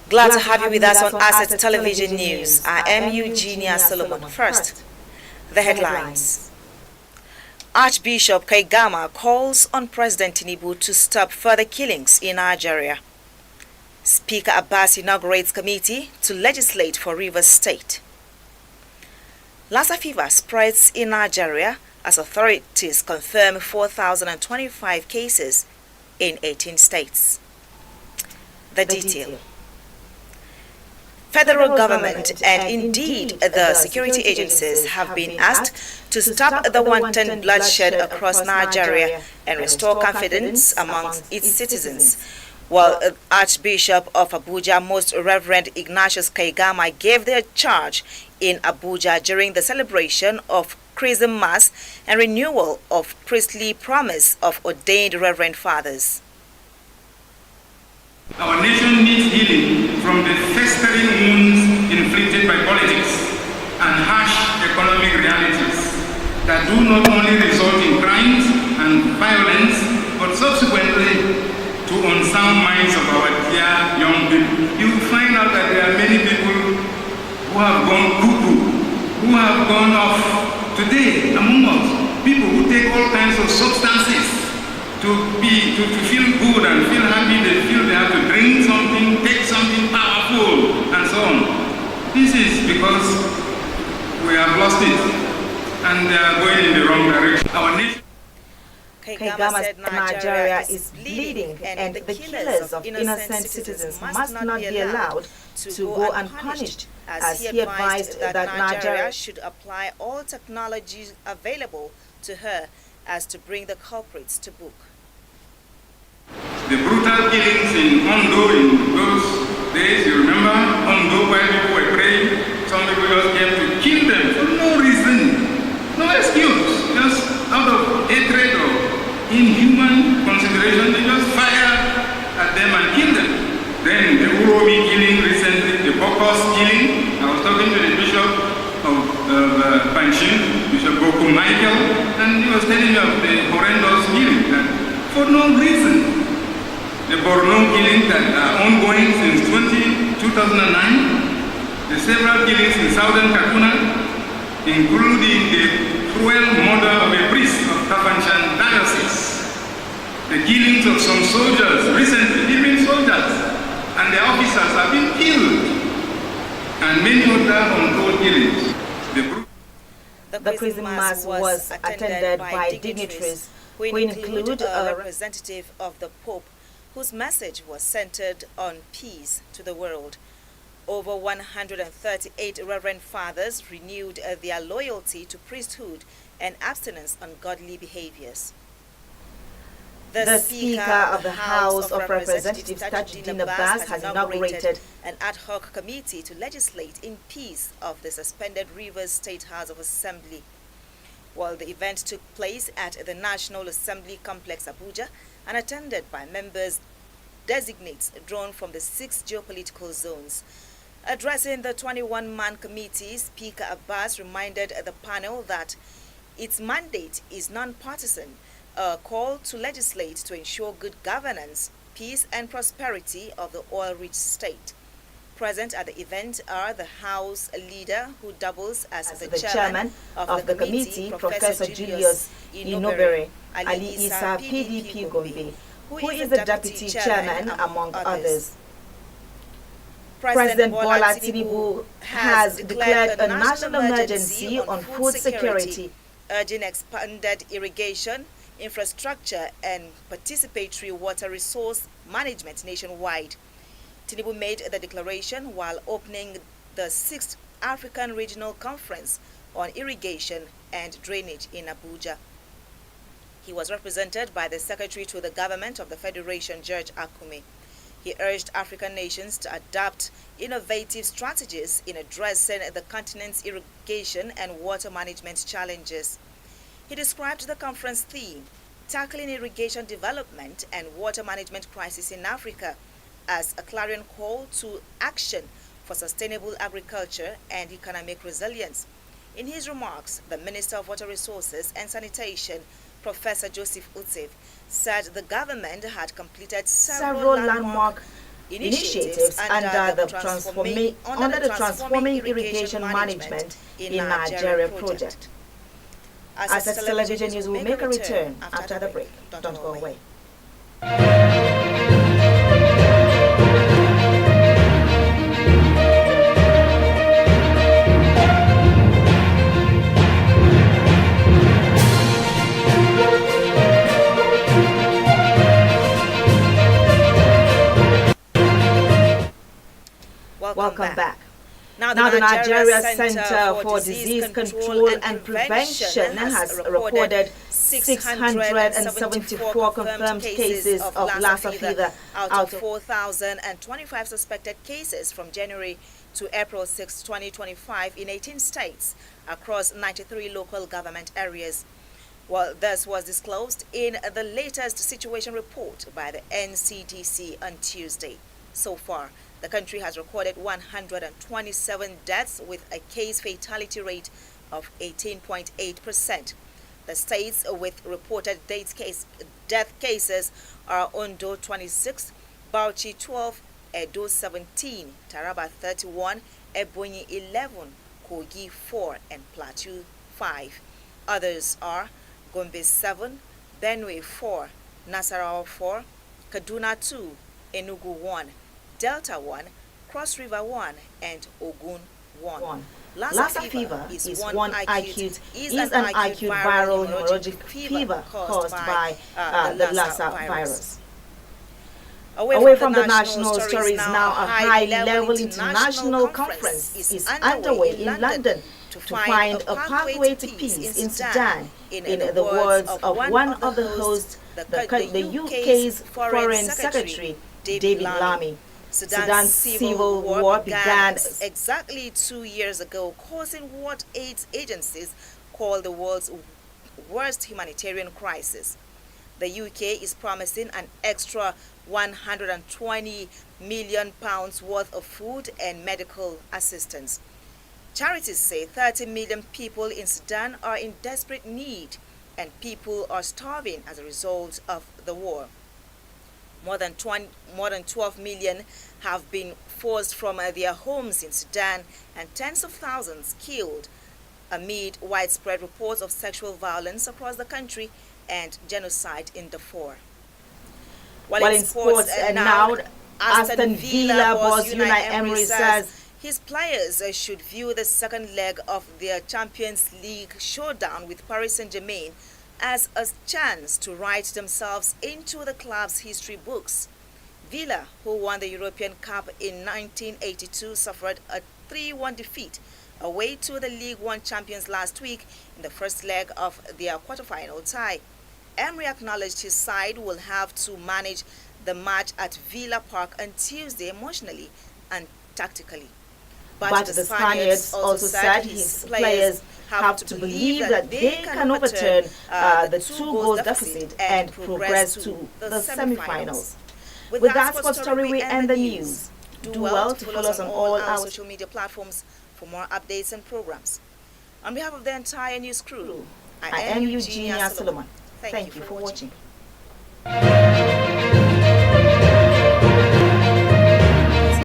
Glad to have you with us on Asset Television News. I am Eugenia Solomon. First, the headlines. Archbishop Cries calls on President Tinubu to stop further killings in Nigeria. Speaker Abbas inaugurates committee to legislate for Rivers State. Lassa fever spreads in Nigeria as authorities confirm 4,025 cases in 18 states. The detail. Federal government and indeed the security agencies have been asked to stop the wanton bloodshed across Nigeria and restore confidence among its citizens. While Archbishop of Abuja, Most Reverend Ignatius Cries, gave their charge in Abuja during the celebration of Chrism Mass and renewal of priestly promise of ordained Reverend Fathers. Our nation needs healing from the festering wounds inflicted by politics and harsh economic realities that do not only result in crimes and violence, but subsequently to unsound minds of our dear young people. You will find out that there are many people who have gone cuckoo, who have gone off today among us. People who take all kinds of substances to feel good and feel happy. They feel they have to drink something, take something powerful, and so on. This is because we have lost it, and they are going in the wrong direction. Our nation. Cries said Nigeria is bleeding, and the killers of innocent citizens must not be allowed to go unpunished, as he advised that Nigeria should apply all technologies available to her as to bring the culprits to book. The brutal killings in Ondo in those days, you remember? Ondo, where people were praying, some people just came to kill them for no reason, no excuse, just out of hatred or inhuman consideration. They just fire at them and kill them. Then the Uromi killing recently, the Bokos killing. I was talking to the bishop of Panchin, Bishop Goku Michael, and he was telling me of the horrendous killing that for no reason. The Borno killings that are ongoing since 2009, the several killings in southern Kaduna, including the cruel murder of a priest of Kafanchan diocese, the killings of some soldiers recently, even soldiers and their officers have been killed, and many other untold killings. The Chrism Mass was attended by dignitaries who include a representative of the Pope, whose message was centered on peace to the world. Over 138 Reverend Fathers renewed their loyalty to priesthood and abstinence on godly behaviors. The Speaker of the House of Representatives, Tajuddin Abbas, has inaugurated an ad hoc committee to legislate in peace of the suspended Rivers State House of Assembly. While the event took place at the National Assembly Complex, Abuja, and attended by members designates drawn from the 6 geopolitical zones. Addressing the 21-man committee, Speaker Abbas reminded the panel that its mandate is non-partisan, a call to legislate to ensure good governance, peace and prosperity of the oil-rich state. Present at the event are the House leader, who doubles as the chairman of the committee, Professor Julius Inobere, Ali Isa, PDP Gombe, who is the deputy chairman, among others. President Bola Tinubu has declared a national emergency on food security, urging expanded irrigation, infrastructure and participatory water resource management nationwide. Tinubu made the declaration while opening the 6th African Regional Conference on Irrigation and Drainage in Abuja. He was represented by the Secretary to the Government of the Federation, George Akume. He urged African nations to adopt innovative strategies in addressing the continent's irrigation and water management challenges. He described the conference theme, Tackling Irrigation Development and Water Management Crisis in Africa, as a clarion call to action for sustainable agriculture and economic resilience. In his remarks, the Minister of Water Resources and Sanitation, Professor Joseph Utsef, said the government had completed several landmark initiatives under the Transforming Irrigation Management in Nigeria project. Access Television News will make a return after the break. Don't go away. Welcome back. Now the Nigeria Center for Disease Control and Prevention has recorded 674 confirmed cases of Lassa fever out of 4,025 suspected cases from January to April 6, 2025 in 18 states across 93 local government areas. Well, this was disclosed in the latest situation report by the NCDC on Tuesday. So far, the country has recorded 127 deaths with a case fatality rate of 18.8%. The states with reported death cases are Ondo 26, Bauchi 12, Edo 17, Taraba 31, Ebonyi 11, Kogi 4, and Plateau 5. Others are Gombe 7, Benue 4, Nasarawa 4, Kaduna 2, Enugu 1, Delta 1, Cross River 1, and Ogun 1. Lassa fever is an acute viral hemorrhagic fever caused by the Lassa virus. Away from the national stories now, a high-level international conference is underway in London to find a pathway to peace in Sudan, in the words of one of the hosts, the UK's Foreign Secretary, David Lammy. Sudan's civil war began exactly 2 years ago, causing what aid agencies call the world's worst humanitarian crisis. The UK is promising an extra £120 million worth of food and medical assistance. Charities say 30 million people in Sudan are in desperate need, and people are starving as a result of the war. More than 12 million have been forced from their homes in Sudan, and tens of thousands killed amid widespread reports of sexual violence across the country and genocide in Darfur. While in sports now, Aston Villa boss Unai Emery says his players should view the second leg of their Champions League showdown with Paris Saint-Germain as a chance to write themselves into the club's history books. Villa, who won the European Cup in 1982, suffered a 3-1 defeat away to the League One champions last week in the first leg of their quarter-final tie. Emery acknowledged his side will have to manage the match at Villa Park on Tuesday emotionally and tactically. But the Spaniards also said his players have to believe that they can overturn the 2-goal deficit and progress to the semi-finals. With that sports story, we end the news. Do well to follow us on all our social media platforms for more updates and programs. On behalf of the entire news crew, I am Eugenia Solomon. Thank you for watching.